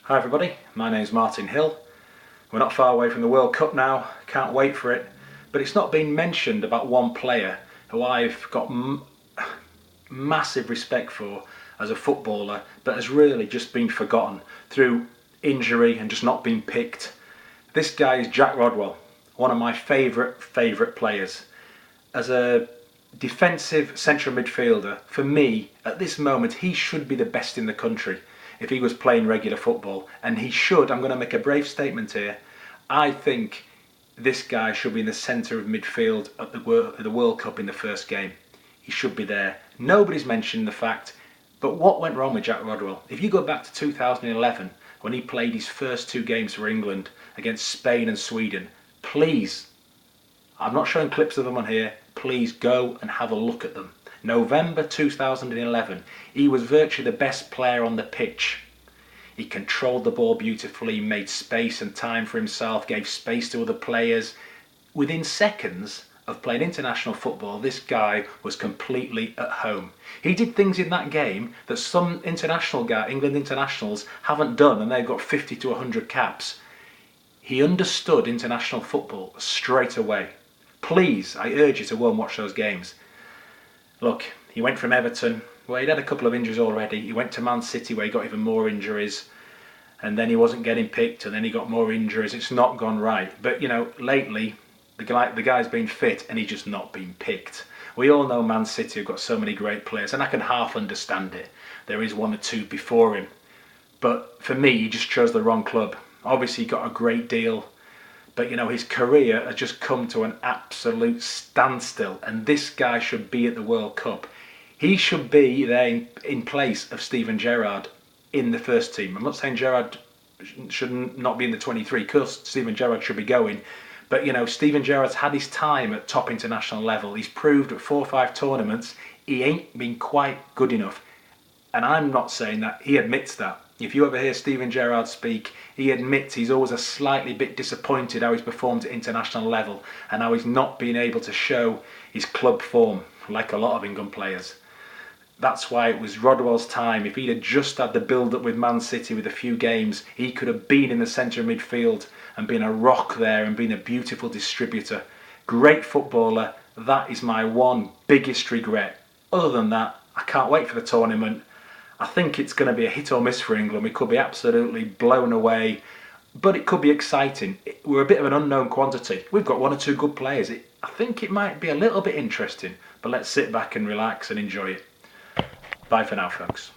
Hi everybody, my name's Martin Hill. We're not far away from the World Cup now, can't wait for it. But it's not been mentioned about one player who I've got massive respect for as a footballer, but has really just been forgotten through injury and just not been picked. This guy is Jack Rodwell, one of my favourite players. As a defensive central midfielder, for me, at this moment, he should be the best in the country if he was playing regular football. And he should, I'm going to make a brave statement here, I think this guy should be in the centre of midfield at the World Cup in the first game. He should be there. Nobody's mentioned the fact, but what went wrong with Jack Rodwell? If you go back to 2011, when he played his first two games for England against Spain and Sweden, please, I'm not showing clips of them on here, please go and have a look at them. November 2011, he was virtually the best player on the pitch. He controlled the ball beautifully, made space and time for himself, gave space to other players. Within seconds of playing international football, this guy was completely at home. He did things in that game that some England internationals haven't done, and they've got 50 to 100 caps. He understood international football straight away. Please, I urge you to go and watch those games. Look, he went from Everton, where he'd had a couple of injuries already. He went to Man City, where he got even more injuries. And then he wasn't getting picked, and then he got more injuries. It's not gone right. But, you know, lately, the guy's been fit, and he's just not been picked. We all know Man City have got so many great players, and I can half understand it. There is one or two before him. But for me, he just chose the wrong club. Obviously, he got a great deal. But, you know, his career has just come to an absolute standstill. And this guy should be at the World Cup. He should be there in place of Steven Gerrard in the first team. I'm not saying Gerrard should not be in the 23, because Steven Gerrard should be going. But, you know, Steven Gerrard's had his time at top international level. He's proved at 4 or 5 tournaments he ain't been quite good enough. And I'm not saying that. He admits that. If you ever hear Steven Gerrard speak, he admits he's always a slightly bit disappointed how he's performed at international level and how he's not been able to show his club form like a lot of England players. That's why it was Rodwell's time. If he'd have just had the build-up with Man City with a few games, he could have been in the centre of midfield and been a rock there and been a beautiful distributor. Great footballer. That is my one biggest regret. Other than that, I can't wait for the tournament. I think it's going to be a hit or miss for England. We could be absolutely blown away, but it could be exciting. We're a bit of an unknown quantity. We've got one or two good players. I think it might be a little bit interesting, but let's sit back and relax and enjoy it. Bye for now, folks.